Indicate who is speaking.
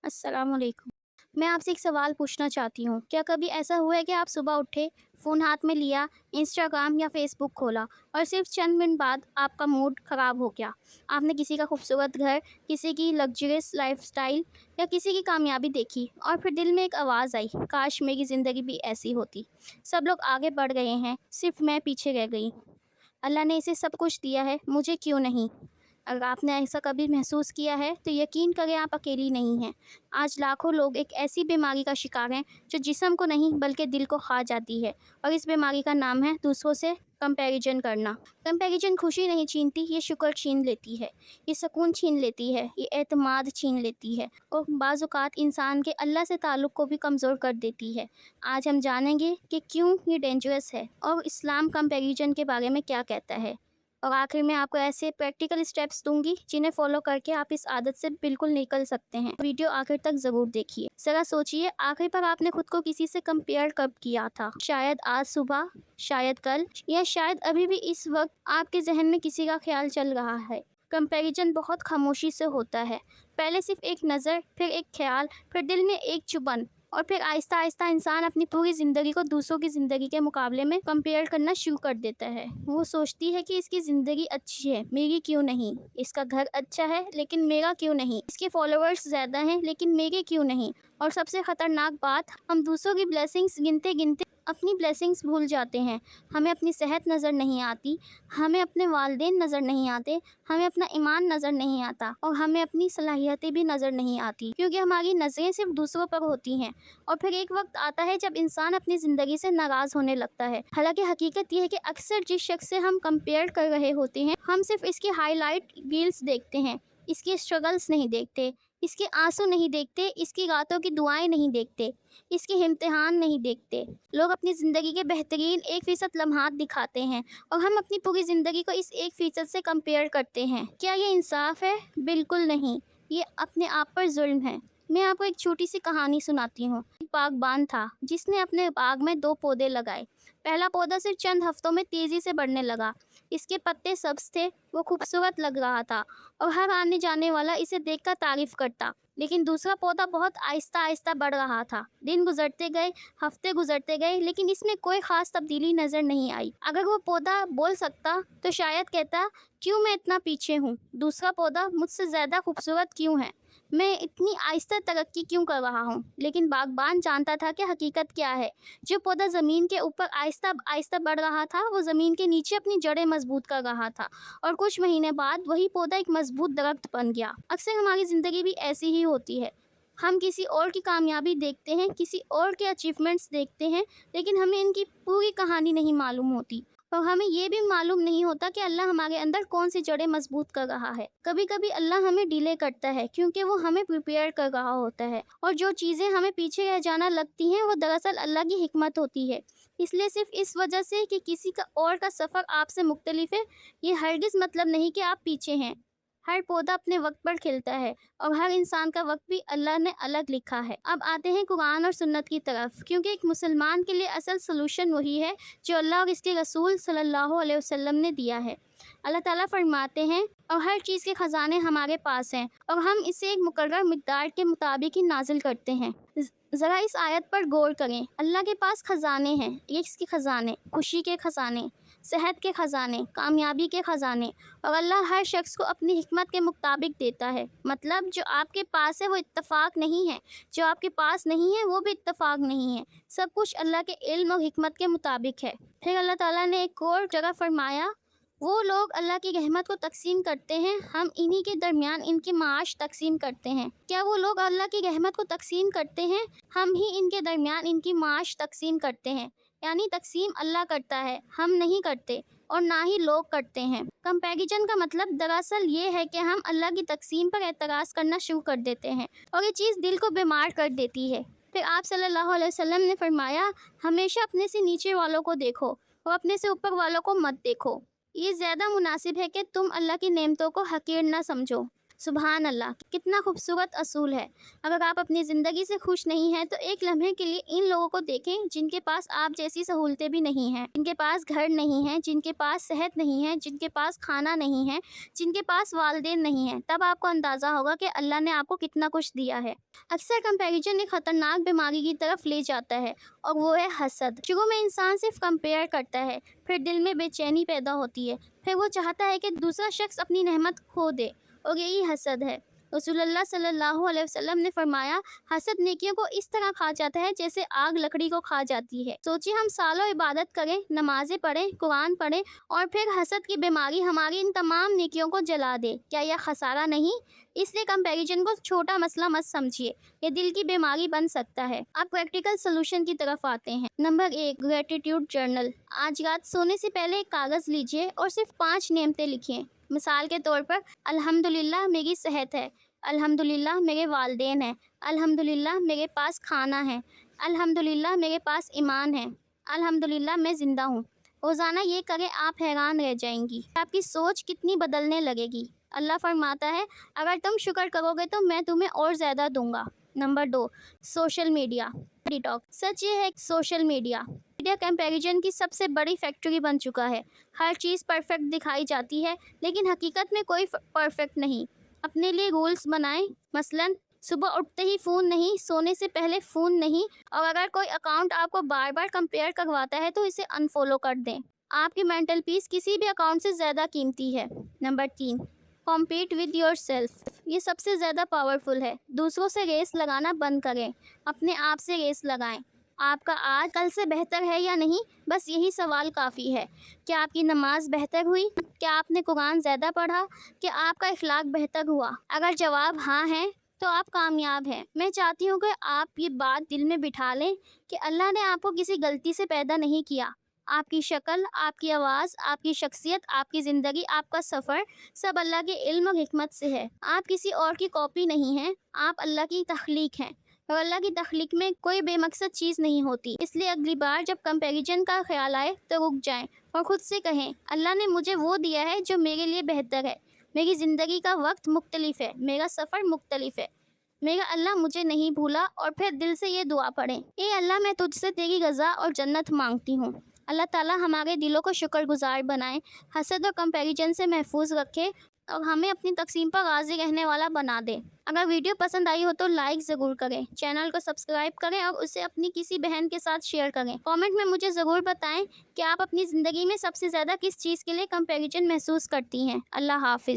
Speaker 1: अस्सलाम वालेकुम। मैं आपसे एक सवाल पूछना चाहती हूँ, क्या कभी ऐसा हुआ है कि आप सुबह उठे, फ़ोन हाथ में लिया, इंस्टाग्राम या फ़ेसबुक खोला और सिर्फ़ चंद मिनट बाद आपका मूड ख़राब हो गया? आपने किसी का खूबसूरत घर, किसी की लग्ज़रियस लाइफ़स्टाइल या किसी की कामयाबी देखी और फिर दिल में एक आवाज़ आई, काश मेरी ज़िंदगी भी ऐसी होती। सब लोग आगे बढ़ गए हैं, सिर्फ़ मैं पीछे रह गई हूँ। अल्लाह ने इसे सब कुछ दिया है, मुझे क्यों नहीं? अगर आपने ऐसा कभी महसूस किया है तो यकीन करें आप अकेली नहीं हैं। आज लाखों लोग एक ऐसी बीमारी का शिकार हैं जो जिस्म को नहीं बल्कि दिल को खा जाती है, और इस बीमारी का नाम है दूसरों से कंपैरिजन करना। कंपैरिजन खुशी नहीं छीनती, ये शुक्र छीन लेती है, ये सुकून छीन लेती है, ये एतमाद छीन लेती है और बाज़ औक़ात इंसान के अल्लाह से ताल्लुक़ को भी कमज़ोर कर देती है। आज हम जानेंगे कि क्यों ये डेंजरस है और इस्लाम कंपैरिजन के बारे में क्या कहता है। और आखिर में आपको ऐसे प्रैक्टिकल स्टेप्स दूंगी जिन्हें फॉलो करके आप इस आदत से बिल्कुल निकल सकते हैं। वीडियो आखिर तक ज़रूर देखिए। ज़रा सोचिए, आखिर पर आपने खुद को किसी से कंपेयर कब किया था? शायद आज सुबह, शायद कल, या शायद अभी भी इस वक्त आपके जहन में किसी का ख्याल चल रहा है। कंपैरिजन बहुत खामोशी से होता है। पहले सिर्फ एक नज़र, फिर एक ख्याल, फिर दिल में एक चुभन, और फिर आहिस्ता आहिस्ता इंसान अपनी पूरी ज़िंदगी को दूसरों की ज़िंदगी के मुकाबले में कंपेयर करना शुरू कर देता है। वो सोचती है कि इसकी ज़िंदगी अच्छी है, मेरी क्यों नहीं? इसका घर अच्छा है, लेकिन मेरा क्यों नहीं? इसके फॉलोअर्स ज़्यादा हैं, लेकिन मेरे क्यों नहीं? और सबसे ख़तरनाक बात, हम दूसरों की ब्लेसिंग्स गिनते गिनते अपनी ब्लेसिंग्स भूल जाते हैं। हमें अपनी सेहत नज़र नहीं आती, हमें अपने वालिदैन नज़र नहीं आते, हमें अपना ईमान नज़र नहीं आता, और हमें अपनी सलाहियतें भी नज़र नहीं आती, क्योंकि हमारी नज़रें सिर्फ दूसरों पर होती हैं। और फिर एक वक्त आता है जब इंसान अपनी ज़िंदगी से नाराज़ होने लगता है। हालांकि हकीकत यह है कि अक्सर जिस शख्स से हम कंपेयर कर रहे होते हैं, हम सिर्फ इसकी हाईलाइट रील्स देखते हैं, इसके स्ट्रगल्स नहीं देखते, इसके आंसू नहीं देखते, इसकी रातों की दुआएं नहीं देखते, इसके इम्तिहान नहीं देखते। लोग अपनी ज़िंदगी के बेहतरीन 1% लम्हात दिखाते हैं, और हम अपनी पूरी ज़िंदगी को इस 1% से कंपेयर करते हैं। क्या ये इंसाफ है? बिल्कुल नहीं, ये अपने आप पर जुल्म है। मैं आपको एक छोटी सी कहानी सुनाती हूँ। एक बागबान था जिसने अपने बाग में 2 पौधे लगाए। पहला पौधा सिर्फ चंद हफ्तों में तेज़ी से बढ़ने लगा। इसके पत्ते सब्ज थे, वो खूबसूरत लग रहा था, और हर आने जाने वाला इसे देखकर तारीफ करता। लेकिन दूसरा पौधा बहुत आहिस्ता आहिस्ता बढ़ रहा था। दिन गुजरते गए, हफ्ते गुजरते गए, लेकिन इसमें कोई ख़ास तब्दीली नज़र नहीं आई। अगर वो पौधा बोल सकता तो शायद कहता, क्यों मैं इतना पीछे हूँ? दूसरा पौधा मुझसे ज़्यादा खूबसूरत क्यों है? मैं इतनी आहिस्ता तरक्की क्यों कर रहा हूँ? लेकिन बागबान जानता था कि हकीकत क्या है। जो पौधा ज़मीन के ऊपर आहिस्ता आहिस्ता बढ़ रहा था, वो ज़मीन के नीचे अपनी जड़ें मजबूत कर रहा था, और कुछ महीने बाद वही पौधा एक मजबूत दरख्त बन गया। अक्सर हमारी ज़िंदगी भी ऐसी ही होती है। हम किसी और की कामयाबी देखते हैं, किसी और के अचीवमेंट्स देखते हैं, लेकिन हमें इनकी पूरी कहानी नहीं मालूम होती। और हमें ये भी मालूम नहीं होता कि अल्लाह हमारे अंदर कौन सी जड़ें मजबूत कर रहा है। कभी कभी अल्लाह हमें डिले करता है, क्योंकि वो हमें प्रिपेयर कर रहा होता है, और जो चीज़ें हमें पीछे रह जाना लगती हैं, वो दरअसल अल्लाह की हिकमत होती है। इसलिए सिर्फ इस वजह से कि किसी का और का सफ़र आपसे मुख्तलिफ है, ये हरगिज़ मतलब नहीं कि आप पीछे हैं। हर पौधा अपने वक्त पर खिलता है, और हर इंसान का वक्त भी अल्लाह ने अलग लिखा है। अब आते हैं कुरान और सुन्नत की तरफ, क्योंकि एक मुसलमान के लिए असल सलूशन वही है जो अल्लाह और इसके रसूल सल्लल्लाहु अलैहि वसल्लम ने दिया है। अल्लाह ताला फरमाते हैं, और हर चीज़ के ख़जाने हमारे पास हैं, और हम इसे एक मुकर्रर मिक़दार के मुताबिक ही नाजिल करते हैं। ज़रा इस आयत पर गौर करें। अल्लाह के पास ख़जाने हैं, रिज़्क़ के ख़जाने, खुशी के ख़जाने, सेहत के ख़जाने, कामयाबी के ख़जाने, और अल्लाह हर शख्स को अपनी हिकमत के मुताबिक देता है। मतलब जो आपके पास है वो इत्तफ़ाक़ नहीं है, जो आपके पास नहीं है वो भी इत्तफ़ाक़ नहीं है। सब कुछ अल्लाह के इल्म और हिकमत के मुताबिक है। फिर अल्लाह ताला ने एक और जगह फरमाया, वो लोग अल्लाह की रहमत को तकसीम करते हैं, हम इन्हीं के दरमियान इनके माश तकसीम करते हैं। क्या वो लोग अल्लाह की रहमत को तकसीम करते हैं? हम ही इनके दरमियान इनकी माश तकसीम करते हैं। यानी तकसीम अल्लाह करता है, हम नहीं करते, और ना ही लोग करते हैं। कंपैरिजन का मतलब दरअसल ये है कि हम अल्लाह की तकसीम पर एतराज़ करना शुरू कर देते हैं, और ये चीज़ दिल को बीमार कर देती है। फिर आप सल्लल्लाहु अलैहि वसल्लम ने फरमाया, हमेशा अपने से नीचे वालों को देखो और अपने से ऊपर वालों को मत देखो। ये ज़्यादा मुनासिब है कि तुम अल्लाह की नेमतों को हकीर ना समझो। سبحان اللہ، کتنا خوبصورت اصول ہے۔ اگر آپ اپنی زندگی سے خوش نہیں ہیں تو ایک لمحے کے لیے ان لوگوں کو دیکھیں جن کے پاس آپ جیسی سہولتیں بھی نہیں ہیں، جن کے پاس گھر نہیں ہیں، جن کے پاس صحت نہیں ہے، جن کے پاس کھانا نہیں ہے، جن کے پاس والدین نہیں ہیں۔ تب آپ کو اندازہ ہوگا کہ اللہ نے آپ کو کتنا کچھ دیا ہے۔ اکثر کمپیریزن ایک خطرناک بیماری کی طرف لے جاتا ہے اور وہ ہے حسد۔ شروع میں انسان صرف کمپیئر کرتا ہے، پھر دل میں بے چینی پیدا ہوتی ہے، پھر وہ چاہتا ہے کہ دوسرا شخص اپنی نعمت کھو دے، اور یہی حسد ہے۔ رسول اللہ صلی اللہ علیہ وسلم نے فرمایا، حسد نیکیوں کو اس طرح کھا جاتا ہے جیسے آگ لکڑی کو کھا جاتی ہے۔ سوچیے، ہم سالوں عبادت کریں، نمازیں پڑھیں، قرآن پڑھیں، اور پھر حسد کی بیماری ہماری ان تمام نیکیوں کو جلا دے۔ کیا یہ خسارہ نہیں؟ اس لیے کمپیریزن کو چھوٹا مسئلہ مت سمجھیے، یہ دل کی بیماری بن سکتا ہے۔ اب پریکٹیکل سولوشن کی طرف آتے ہیں۔ Number 1، gratitude journal. آج رات سونے سے پہلے ایک کاغذ لیجیے اور صرف 5 نعمتیں لکھیں۔ مثال کے طور پر، الحمدللہ میری صحت ہے، الحمدللہ میرے والدین ہیں، الحمدللہ میرے پاس کھانا ہے، الحمدللہ میرے پاس ایمان ہے، الحمدللہ میں زندہ ہوں۔ روزانہ یہ کریں، آپ حیران رہ جائیں گی آپ کی سوچ کتنی بدلنے لگے گی۔ اللہ فرماتا ہے، اگر تم شکر کرو گے تو میں تمہیں اور زیادہ دوں گا۔ Number 2، social media detox. سچ یہ ہے کہ سوشل میڈیا کمپیریزن کی سب سے بڑی فیکٹری بن چکا ہے۔ ہر چیز پرفیکٹ دکھائی جاتی ہے، لیکن حقیقت میں کوئی پرفیکٹ نہیں۔ اپنے لیے رولز بنائیں، مثلاً صبح اٹھتے ہی فون نہیں، سونے سے پہلے فون نہیں، اور اگر کوئی اکاؤنٹ آپ کو بار بار کمپیئر کرواتا ہے تو اسے انفالو کر دیں۔ آپ کی مینٹل پیس کسی بھی اکاؤنٹ سے زیادہ قیمتی ہے۔ Number 3، compete with your self. یہ سب سے زیادہ پاورفل ہے۔ دوسروں سے ریس لگانا بند کریں، اپنے آپ سے ریس لگائیں۔ آپ کا آج کل سے بہتر ہے یا نہیں، بس یہی سوال کافی ہے۔ کیا آپ کی نماز بہتر ہوئی؟ کیا آپ نے قرآن زیادہ پڑھا؟ کیا آپ کا اخلاق بہتر ہوا؟ اگر جواب ہاں ہے تو آپ کامیاب ہیں۔ میں چاہتی ہوں کہ آپ یہ بات دل میں بٹھا لیں کہ اللہ نے آپ کو کسی غلطی سے پیدا نہیں کیا۔ آپ کی شکل، آپ کی آواز، آپ کی شخصیت، آپ کی زندگی، آپ کا سفر، سب اللہ کے علم اور حکمت سے ہے۔ آپ کسی اور کی کاپی نہیں ہیں، آپ اللہ کی تخلیق ہیں، اور اللہ کی تخلیق میں کوئی بے مقصد چیز نہیں ہوتی۔ اس لیے اگلی بار جب کمپیریزن کا خیال آئے تو رک جائیں اور خود سے کہیں، اللہ نے مجھے وہ دیا ہے جو میرے لیے بہتر ہے۔ میری زندگی کا وقت مختلف ہے، میرا سفر مختلف ہے، میرا اللہ مجھے نہیں بھولا۔ اور پھر دل سے یہ دعا پڑھیں، اے اللہ، میں تجھ سے تیری رضا اور جنت مانگتی ہوں۔ اللہ تعالیٰ ہمارے دلوں کو شکر گزار بنائے، حسد اور کمپیریزن سے محفوظ رکھے، اور ہمیں اپنی تقسیم پر راضی رہنے والا بنا دے۔ اگر ویڈیو پسند آئی ہو تو لائک ضرور کریں، چینل کو سبسکرائب کریں اور اسے اپنی کسی بہن کے ساتھ شیئر کریں۔ کامنٹ میں مجھے ضرور بتائیں کہ آپ اپنی زندگی میں سب سے زیادہ کس چیز کے لیے کمپیریزن محسوس کرتی ہیں۔ اللہ حافظ۔